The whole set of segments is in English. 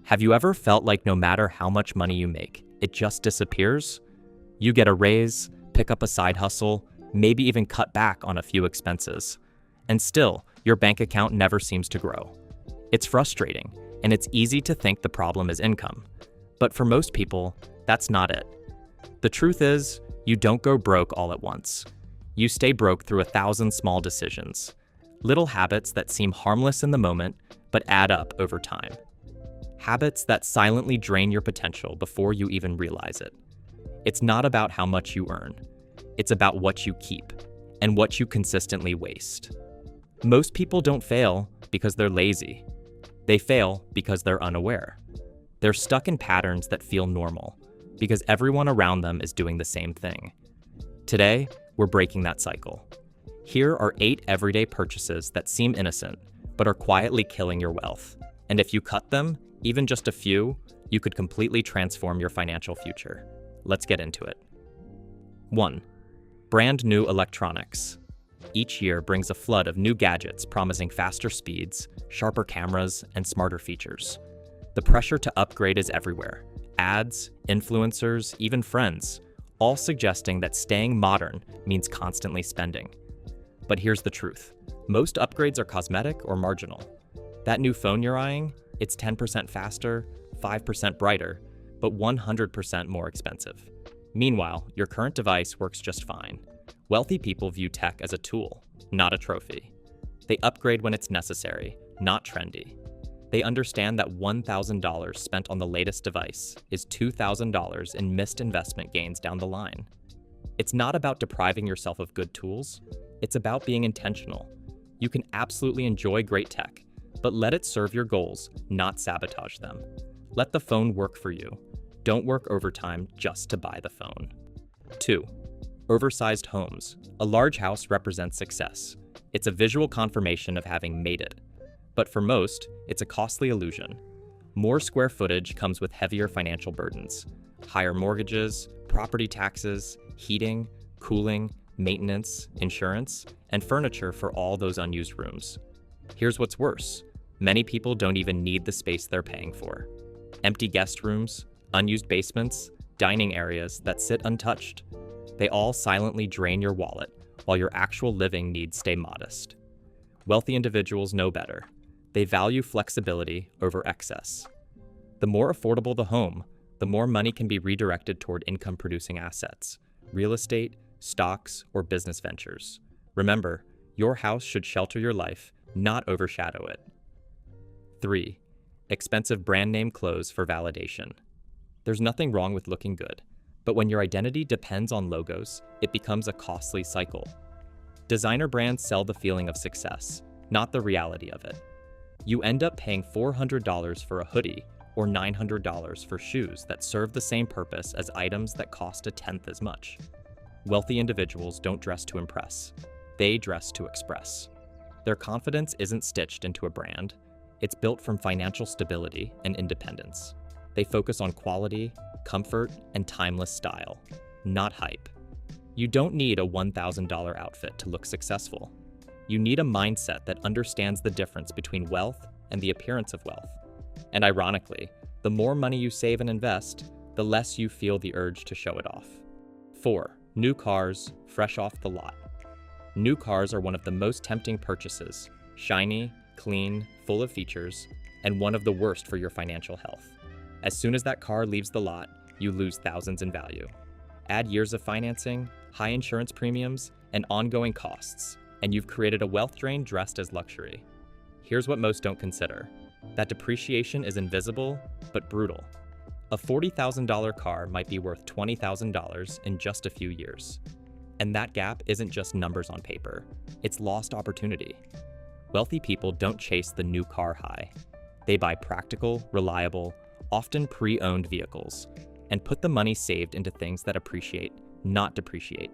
Have you ever felt like no matter how much money you make, it just disappears? You get a raise, pick up a side hustle, maybe even cut back on a few expenses, and still, your bank account never seems to grow. It's frustrating, and it's easy to think the problem is income. But for most people, that's not it. The truth is, you don't go broke all at once. You stay broke through 1,000 small decisions, little habits that seem harmless in the moment, but add up over time. Habits that silently drain your potential before you even realize it. It's not about how much you earn. It's about what you keep and what you consistently waste. Most people don't fail because they're lazy. They fail because they're unaware. They're stuck in patterns that feel normal because everyone around them is doing the same thing. Today, we're breaking that cycle. Here are 8 everyday purchases that seem innocent, but are quietly killing your wealth. And if you cut them, even just a few, you could completely transform your financial future. Let's get into it. 1. Brand new electronics. Each year brings a flood of new gadgets promising faster speeds, sharper cameras, and smarter features. The pressure to upgrade is everywhere. Ads, influencers, even friends, all suggesting that staying modern means constantly spending. But here's the truth. Most upgrades are cosmetic or marginal. That new phone you're eyeing, it's 10% faster, 5% brighter, but 100% more expensive. Meanwhile, your current device works just fine. Wealthy people view tech as a tool, not a trophy. They upgrade when it's necessary, not trendy. They understand that $1,000 spent on the latest device is $2,000 in missed investment gains down the line. It's not about depriving yourself of good tools. It's about being intentional. You can absolutely enjoy great tech, but let it serve your goals, not sabotage them. Let the phone work for you. Don't work overtime just to buy the phone. 2. Oversized homes. A large house represents success. It's a visual confirmation of having made it. But for most, it's a costly illusion. More square footage comes with heavier financial burdens. Higher mortgages, property taxes, heating, cooling, maintenance, insurance, and furniture for all those unused rooms. Here's what's worse. Many people don't even need the space they're paying for. Empty guest rooms, unused basements, dining areas that sit untouched. They all silently drain your wallet while your actual living needs stay modest. Wealthy individuals know better. They value flexibility over excess. The more affordable the home, the more money can be redirected toward income-producing assets, real estate, stocks, or business ventures. Remember, your house should shelter your life, not overshadow it. 3. Expensive brand name clothes for validation. There's nothing wrong with looking good, but when your identity depends on logos, it becomes a costly cycle. Designer brands sell the feeling of success, not the reality of it. You end up paying $400 for a hoodie or $900 for shoes that serve the same purpose as items that cost a tenth as much. Wealthy individuals don't dress to impress. They dress to express. Their confidence isn't stitched into a brand. It's built from financial stability and independence. They focus on quality, comfort, and timeless style, not hype. You don't need a $1,000 outfit to look successful. You need a mindset that understands the difference between wealth and the appearance of wealth. And ironically, the more money you save and invest, the less you feel the urge to show it off. 4. New cars, fresh off the lot. New cars are one of the most tempting purchases, shiny, clean, full of features, and one of the worst for your financial health. As soon as that car leaves the lot, you lose thousands in value. Add years of financing, high insurance premiums, and ongoing costs, and you've created a wealth drain dressed as luxury. Here's what most don't consider. That depreciation is invisible, but brutal. A $40,000 car might be worth $20,000 in just a few years. And that gap isn't just numbers on paper, it's lost opportunity. Wealthy people don't chase the new car high. They buy practical, reliable, often pre-owned vehicles, and put the money saved into things that appreciate, not depreciate.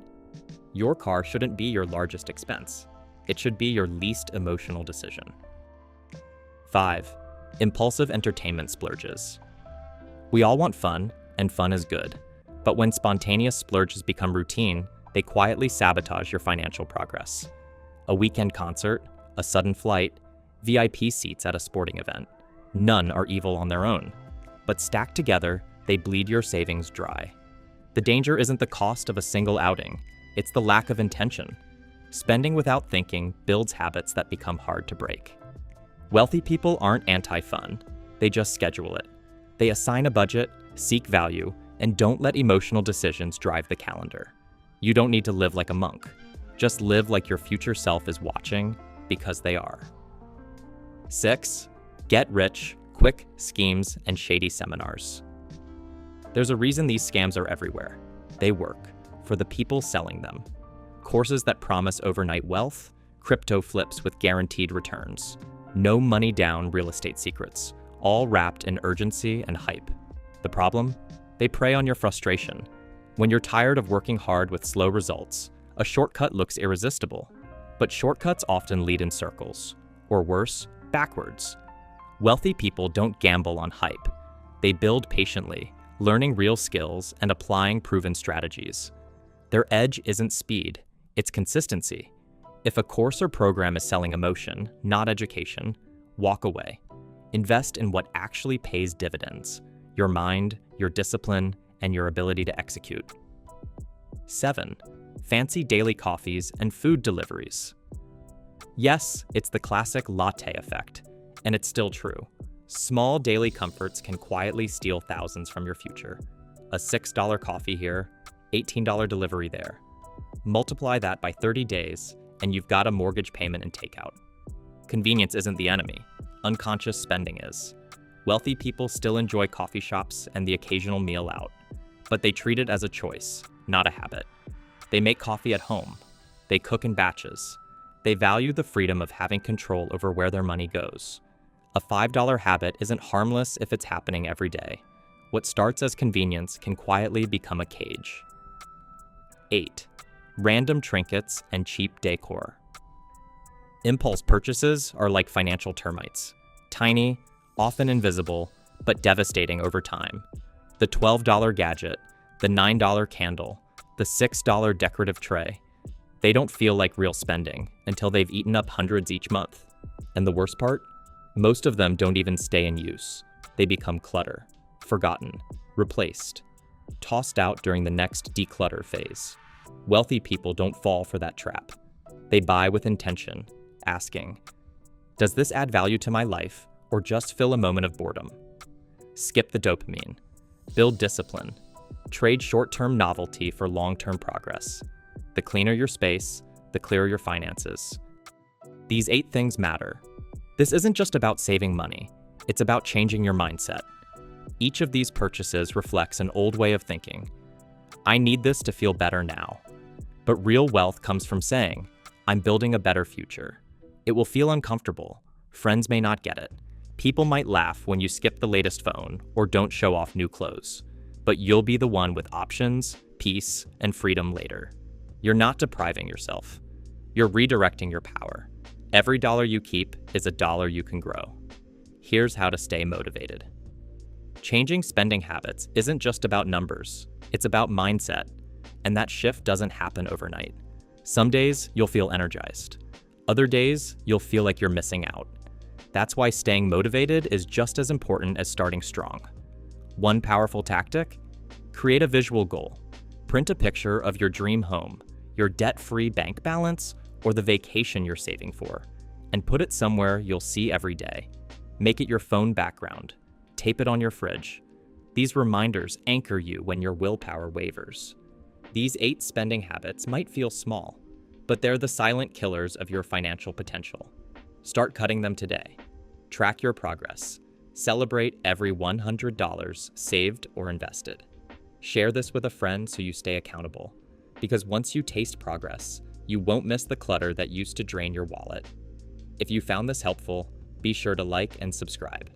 Your car shouldn't be your largest expense. It should be your least emotional decision. 5. Impulsive entertainment splurges. We all want fun, and fun is good. But when spontaneous splurges become routine, they quietly sabotage your financial progress. A weekend concert, a sudden flight, VIP seats at a sporting event. None are evil on their own. but stacked together, they bleed your savings dry. The danger isn't the cost of a single outing, it's the lack of intention. Spending without thinking builds habits that become hard to break. Wealthy people aren't anti-fun, they just schedule it. They assign a budget, seek value, and don't let emotional decisions drive the calendar. You don't need to live like a monk. Just live like your future self is watching, because they are. 6. Get rich, quick schemes, and shady seminars. There's a reason these scams are everywhere. They work for the people selling them. Courses that promise overnight wealth, crypto flips with guaranteed returns, no money down real estate secrets, all wrapped in urgency and hype. The problem? They prey on your frustration. When you're tired of working hard with slow results, a shortcut looks irresistible. But shortcuts often lead in circles, or worse, backwards. Wealthy people don't gamble on hype. They build patiently, learning real skills and applying proven strategies. Their edge isn't speed, it's consistency. If a course or program is selling emotion, not education, walk away. Invest in what actually pays dividends: your mind, your discipline, and your ability to execute. 7. Fancy daily coffees and food deliveries. Yes, it's the classic latte effect, and it's still true. Small daily comforts can quietly steal thousands from your future. A $6 coffee here, $18 delivery there. Multiply that by 30 days, and you've got a mortgage payment and takeout. Convenience isn't the enemy. Unconscious spending is. Wealthy people still enjoy coffee shops and the occasional meal out, but they treat it as a choice, not a habit. They make coffee at home. They cook in batches. They value the freedom of having control over where their money goes. A $5 habit isn't harmless if it's happening every day. What starts as convenience can quietly become a cage. 8. Random trinkets and cheap decor. Impulse purchases are like financial termites. Tiny, often invisible, but devastating over time. The $12 gadget, the $9 candle, the $6 decorative tray. They don't feel like real spending until they've eaten up hundreds each month. And the worst part? Most of them don't even stay in use. They become clutter, forgotten, replaced, tossed out during the next declutter phase. Wealthy people don't fall for that trap. They buy with intention, asking, does this add value to my life or just fill a moment of boredom? Skip the dopamine. Build discipline. Trade short-term novelty for long-term progress. The cleaner your space, the clearer your finances. These 8 things matter. This isn't just about saving money, it's about changing your mindset. Each of these purchases reflects an old way of thinking. I need this to feel better now. But real wealth comes from saying, I'm building a better future. It will feel uncomfortable. Friends may not get it. People might laugh when you skip the latest phone or don't show off new clothes. But you'll be the one with options, peace, and freedom later. You're not depriving yourself. You're redirecting your power. Every dollar you keep is a dollar you can grow. Here's how to stay motivated. Changing spending habits isn't just about numbers, it's about mindset. And that shift doesn't happen overnight. Some days you'll feel energized. Other days you'll feel like you're missing out. That's why staying motivated is just as important as starting strong. One powerful tactic? Create a visual goal. Print a picture of your dream home, your debt-free bank balance, or the vacation you're saving for, and put it somewhere you'll see every day. Make it your phone background. Tape it on your fridge. These reminders anchor you when your willpower wavers. These 8 spending habits might feel small, but they're the silent killers of your financial potential. Start cutting them today. Track your progress. Celebrate every $100 saved or invested. Share this with a friend so you stay accountable. Because once you taste progress, you won't miss the clutter that used to drain your wallet. If you found this helpful, be sure to like and subscribe.